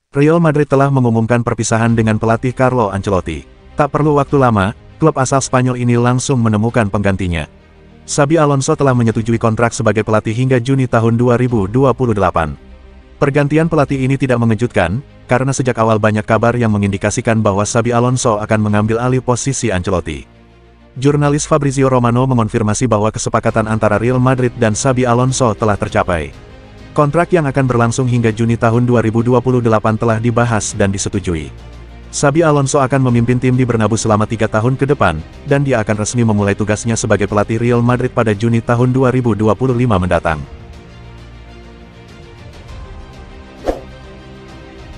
Real Madrid telah mengumumkan perpisahan dengan pelatih Carlo Ancelotti. Tak perlu waktu lama, klub asal Spanyol ini langsung menemukan penggantinya. Xabi Alonso telah menyetujui kontrak sebagai pelatih hingga Juni tahun 2028. Pergantian pelatih ini tidak mengejutkan, karena sejak awal banyak kabar yang mengindikasikan bahwa Xabi Alonso akan mengambil alih posisi Ancelotti. Jurnalis Fabrizio Romano mengonfirmasi bahwa kesepakatan antara Real Madrid dan Xabi Alonso telah tercapai. Kontrak yang akan berlangsung hingga Juni tahun 2028 telah dibahas dan disetujui. Xabi Alonso akan memimpin tim di Bernabeu selama 3 tahun ke depan, dan dia akan resmi memulai tugasnya sebagai pelatih Real Madrid pada Juni tahun 2025 mendatang.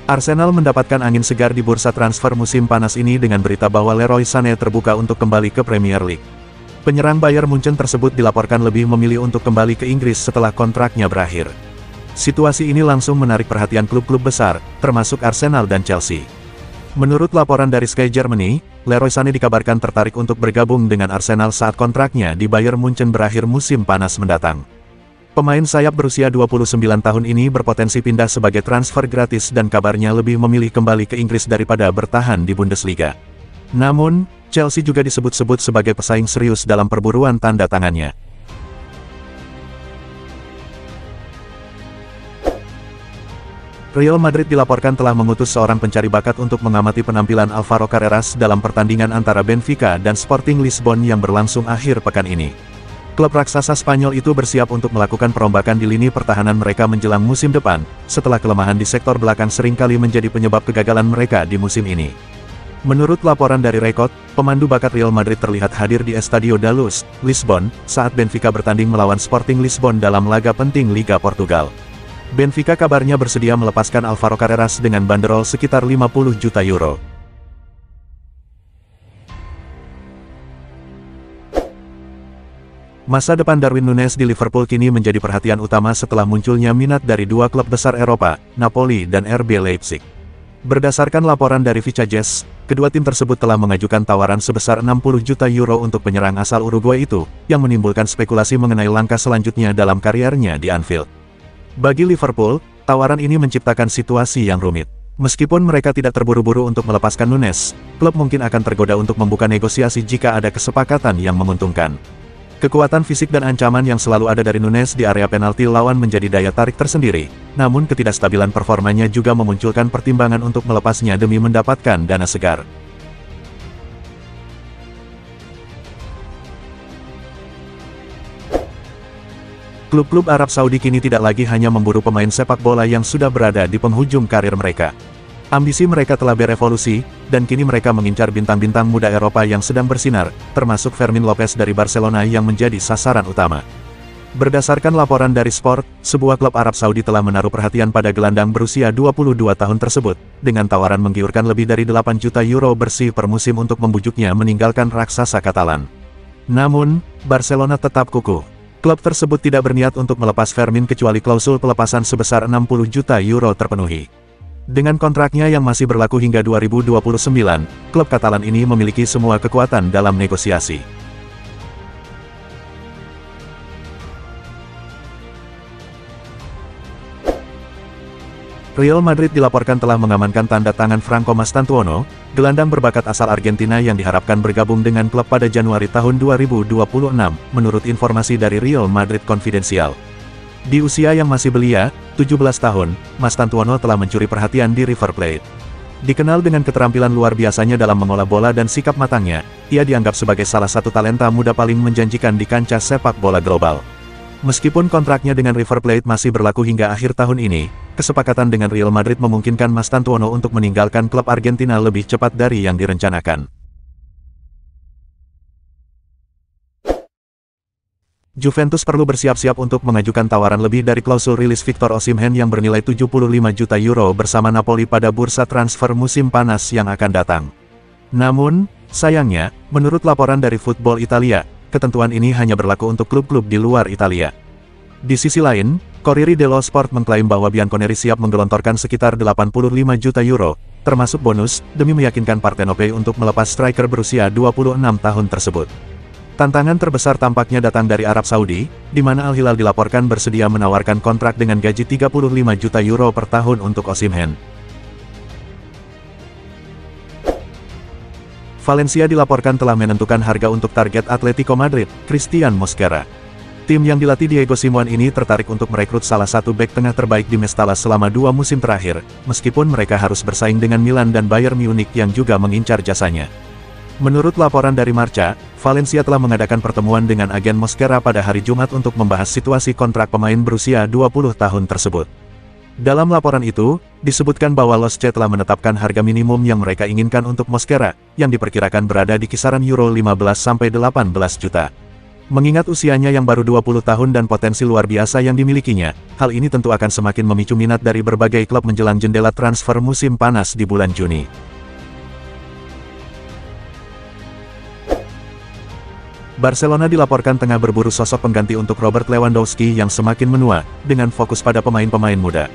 Arsenal mendapatkan angin segar di bursa transfer musim panas ini dengan berita bahwa Leroy Sané terbuka untuk kembali ke Premier League. Penyerang Bayern Munchen tersebut dilaporkan lebih memilih untuk kembali ke Inggris setelah kontraknya berakhir. Situasi ini langsung menarik perhatian klub-klub besar, termasuk Arsenal dan Chelsea. Menurut laporan dari Sky Germany, Leroy Sané dikabarkan tertarik untuk bergabung dengan Arsenal saat kontraknya di Bayern Munchen berakhir musim panas mendatang. Pemain sayap berusia 29 tahun ini berpotensi pindah sebagai transfer gratis dan kabarnya lebih memilih kembali ke Inggris daripada bertahan di Bundesliga. Namun, Chelsea juga disebut-sebut sebagai pesaing serius dalam perburuan tanda tangannya. Real Madrid dilaporkan telah mengutus seorang pencari bakat untuk mengamati penampilan Alvaro Carreras dalam pertandingan antara Benfica dan Sporting Lisbon yang berlangsung akhir pekan ini. Klub raksasa Spanyol itu bersiap untuk melakukan perombakan di lini pertahanan mereka menjelang musim depan, setelah kelemahan di sektor belakang seringkali menjadi penyebab kegagalan mereka di musim ini. Menurut laporan dari Rekod, pemandu bakat Real Madrid terlihat hadir di Estadio da Luz, Lisbon, saat Benfica bertanding melawan Sporting Lisbon dalam laga penting Liga Portugal. Benfica kabarnya bersedia melepaskan Alvaro Carreras dengan banderol sekitar 50 juta euro. Masa depan Darwin Núñez di Liverpool kini menjadi perhatian utama setelah munculnya minat dari dua klub besar Eropa, Napoli dan RB Leipzig. Berdasarkan laporan dari Vicajes, kedua tim tersebut telah mengajukan tawaran sebesar 60 juta euro untuk penyerang asal Uruguay itu, yang menimbulkan spekulasi mengenai langkah selanjutnya dalam kariernya di Anfield. Bagi Liverpool, tawaran ini menciptakan situasi yang rumit. Meskipun mereka tidak terburu-buru untuk melepaskan Núñez, klub mungkin akan tergoda untuk membuka negosiasi jika ada kesepakatan yang menguntungkan. Kekuatan fisik dan ancaman yang selalu ada dari Núñez di area penalti lawan menjadi daya tarik tersendiri, namun ketidakstabilan performanya juga memunculkan pertimbangan untuk melepasnya demi mendapatkan dana segar. Klub-klub Arab Saudi kini tidak lagi hanya memburu pemain sepak bola yang sudah berada di penghujung karir mereka. Ambisi mereka telah berevolusi, dan kini mereka mengincar bintang-bintang muda Eropa yang sedang bersinar, termasuk Fermin Lopez dari Barcelona yang menjadi sasaran utama. Berdasarkan laporan dari Sport, sebuah klub Arab Saudi telah menaruh perhatian pada gelandang berusia 22 tahun tersebut, dengan tawaran menggiurkan lebih dari 8 juta euro bersih per musim untuk membujuknya meninggalkan raksasa Katalan. Namun, Barcelona tetap kukuh. Klub tersebut tidak berniat untuk melepas Fermin kecuali klausul pelepasan sebesar 60 juta euro terpenuhi. Dengan kontraknya yang masih berlaku hingga 2029, klub Katalan ini memiliki semua kekuatan dalam negosiasi. Real Madrid dilaporkan telah mengamankan tanda tangan Franco Mastantuono, gelandang berbakat asal Argentina yang diharapkan bergabung dengan klub pada Januari tahun 2026, menurut informasi dari Real Madrid Confidential. Di usia yang masih belia, 17 tahun, Mastantuono telah mencuri perhatian di River Plate. Dikenal dengan keterampilan luar biasanya dalam mengolah bola dan sikap matangnya, ia dianggap sebagai salah satu talenta muda paling menjanjikan di kancah sepak bola global. Meskipun kontraknya dengan River Plate masih berlaku hingga akhir tahun ini, kesepakatan dengan Real Madrid memungkinkan Mastantuono untuk meninggalkan klub Argentina lebih cepat dari yang direncanakan. Juventus perlu bersiap-siap untuk mengajukan tawaran lebih dari klausul rilis Victor Osimhen yang bernilai 75 juta euro bersama Napoli pada bursa transfer musim panas yang akan datang. Namun, sayangnya, menurut laporan dari Football Italia, ketentuan ini hanya berlaku untuk klub-klub di luar Italia. Di sisi lain, Corriere dello Sport mengklaim bahwa Bianconeri siap menggelontorkan sekitar 85 juta euro, termasuk bonus, demi meyakinkan Partenope untuk melepas striker berusia 26 tahun tersebut. Tantangan terbesar tampaknya datang dari Arab Saudi, di mana Al Hilal dilaporkan bersedia menawarkan kontrak dengan gaji 35 juta euro per tahun untuk Osimhen. Valencia dilaporkan telah menentukan harga untuk target Atletico Madrid, Christian Mosquera. Tim yang dilatih Diego Simeone ini tertarik untuk merekrut salah satu bek tengah terbaik di Mestalla selama 2 musim terakhir, meskipun mereka harus bersaing dengan Milan dan Bayern Munich yang juga mengincar jasanya. Menurut laporan dari Marca, Valencia telah mengadakan pertemuan dengan agen Mosquera pada hari Jumat untuk membahas situasi kontrak pemain berusia 20 tahun tersebut. Dalam laporan itu, disebutkan bahwa Los C telah menetapkan harga minimum yang mereka inginkan untuk Mosquera, yang diperkirakan berada di kisaran euro 15-18 juta. Mengingat usianya yang baru 20 tahun dan potensi luar biasa yang dimilikinya, hal ini tentu akan semakin memicu minat dari berbagai klub menjelang jendela transfer musim panas di bulan Juni. Barcelona dilaporkan tengah berburu sosok pengganti untuk Robert Lewandowski yang semakin menua, dengan fokus pada pemain-pemain muda.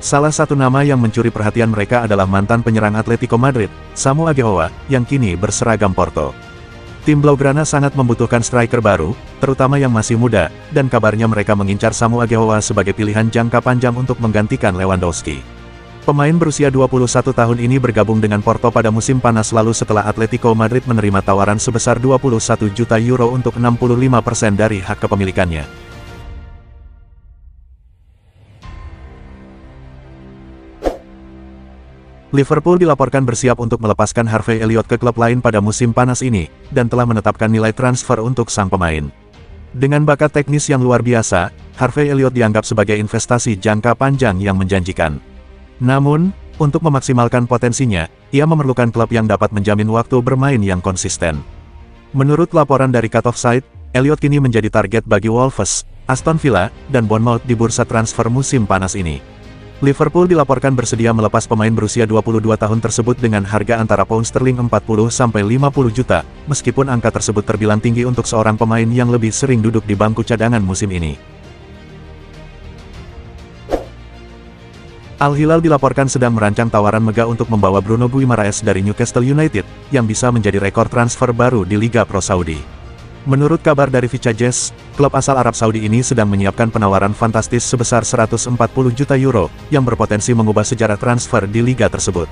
Salah satu nama yang mencuri perhatian mereka adalah mantan penyerang Atletico Madrid, Samu Aguilar, yang kini berseragam Porto. Tim Blaugrana sangat membutuhkan striker baru, terutama yang masih muda, dan kabarnya mereka mengincar Samu Aguilar sebagai pilihan jangka panjang untuk menggantikan Lewandowski. Pemain berusia 21 tahun ini bergabung dengan Porto pada musim panas lalu setelah Atletico Madrid menerima tawaran sebesar 21 juta euro untuk 65% dari hak kepemilikannya. Liverpool dilaporkan bersiap untuk melepaskan Harvey Elliott ke klub lain pada musim panas ini, dan telah menetapkan nilai transfer untuk sang pemain. Dengan bakat teknis yang luar biasa, Harvey Elliott dianggap sebagai investasi jangka panjang yang menjanjikan. Namun, untuk memaksimalkan potensinya, ia memerlukan klub yang dapat menjamin waktu bermain yang konsisten. Menurut laporan dari Cut Offside, Elliott kini menjadi target bagi Wolves, Aston Villa, dan Bournemouth di bursa transfer musim panas ini. Liverpool dilaporkan bersedia melepas pemain berusia 22 tahun tersebut dengan harga antara pound sterling 40-50 juta, meskipun angka tersebut terbilang tinggi untuk seorang pemain yang lebih sering duduk di bangku cadangan musim ini. Al Hilal dilaporkan sedang merancang tawaran megah untuk membawa Bruno Guimaraes dari Newcastle United, yang bisa menjadi rekor transfer baru di Liga Pro Saudi. Menurut kabar dari Vichajes, klub asal Arab Saudi ini sedang menyiapkan penawaran fantastis sebesar 140 juta euro, yang berpotensi mengubah sejarah transfer di liga tersebut.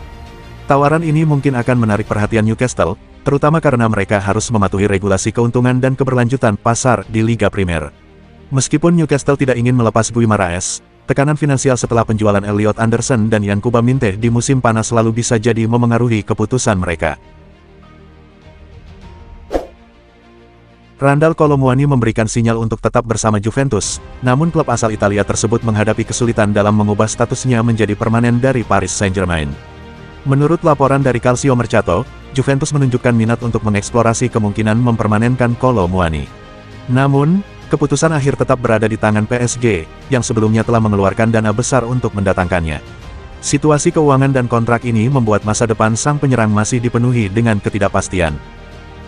Tawaran ini mungkin akan menarik perhatian Newcastle, terutama karena mereka harus mematuhi regulasi keuntungan dan keberlanjutan pasar di Liga Primer. Meskipun Newcastle tidak ingin melepas Guimaraes, tekanan finansial setelah penjualan Elliot Anderson dan Yankuba Minteh di musim panas lalu bisa jadi memengaruhi keputusan mereka. Randal Kolo Muani memberikan sinyal untuk tetap bersama Juventus, namun klub asal Italia tersebut menghadapi kesulitan dalam mengubah statusnya menjadi permanen dari Paris Saint-Germain. Menurut laporan dari Calcio Mercato, Juventus menunjukkan minat untuk mengeksplorasi kemungkinan mempermanenkan Kolo Muani. Namun, keputusan akhir tetap berada di tangan PSG, yang sebelumnya telah mengeluarkan dana besar untuk mendatangkannya. Situasi keuangan dan kontrak ini membuat masa depan sang penyerang masih dipenuhi dengan ketidakpastian.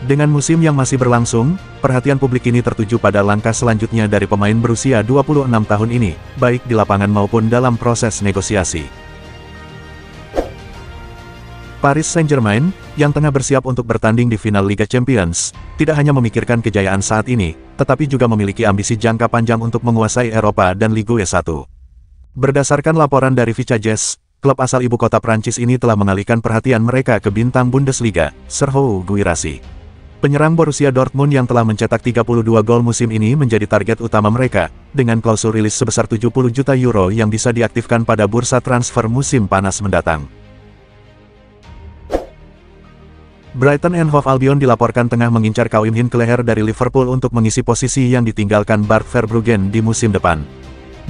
Dengan musim yang masih berlangsung, perhatian publik ini tertuju pada langkah selanjutnya dari pemain berusia 26 tahun ini, baik di lapangan maupun dalam proses negosiasi. Paris Saint-Germain, yang tengah bersiap untuk bertanding di final Liga Champions, tidak hanya memikirkan kejayaan saat ini, tetapi juga memiliki ambisi jangka panjang untuk menguasai Eropa dan Ligue 1. Berdasarkan laporan dari Vichajes, klub asal ibu kota Prancis ini telah mengalihkan perhatian mereka ke bintang Bundesliga, Serhou Guirassy. Penyerang Borussia Dortmund yang telah mencetak 32 gol musim ini menjadi target utama mereka, dengan klausul rilis sebesar 70 juta euro yang bisa diaktifkan pada bursa transfer musim panas mendatang. Brighton and Hove Albion dilaporkan tengah mengincar Karim Hinkleher dari Liverpool untuk mengisi posisi yang ditinggalkan Bart Verbruggen di musim depan.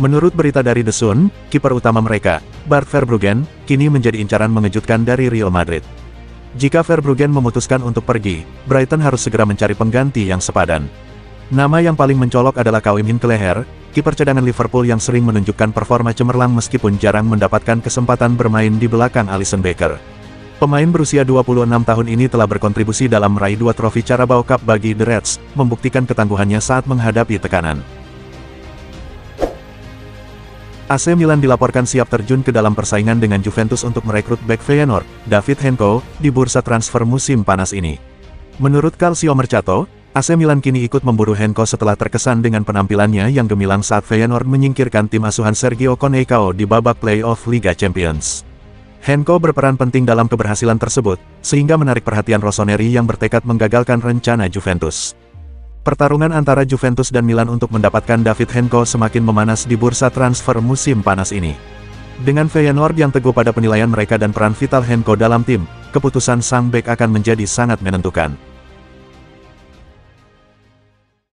Menurut berita dari The Sun, kiper utama mereka, Bart Verbruggen, kini menjadi incaran mengejutkan dari Real Madrid. Jika Verbruggen memutuskan untuk pergi, Brighton harus segera mencari pengganti yang sepadan. Nama yang paling mencolok adalah Karim Hinkleher, kiper cadangan Liverpool yang sering menunjukkan performa cemerlang meskipun jarang mendapatkan kesempatan bermain di belakang Alisson Becker. Pemain berusia 26 tahun ini telah berkontribusi dalam meraih 2 trofi Carabao Cup bagi The Reds, membuktikan ketangguhannya saat menghadapi tekanan. AC Milan dilaporkan siap terjun ke dalam persaingan dengan Juventus untuk merekrut bek Feyenoord, David Henko, di bursa transfer musim panas ini. Menurut Calcio Mercato, AC Milan kini ikut memburu Henko setelah terkesan dengan penampilannya yang gemilang saat Feyenoord menyingkirkan tim asuhan Sergio Coneição di babak play-off Liga Champions. Henko berperan penting dalam keberhasilan tersebut, sehingga menarik perhatian Rossoneri yang bertekad menggagalkan rencana Juventus. Pertarungan antara Juventus dan Milan untuk mendapatkan David Henko semakin memanas di bursa transfer musim panas ini. Dengan Feyenoord yang teguh pada penilaian mereka dan peran vital Henko dalam tim, keputusan sang bek akan menjadi sangat menentukan.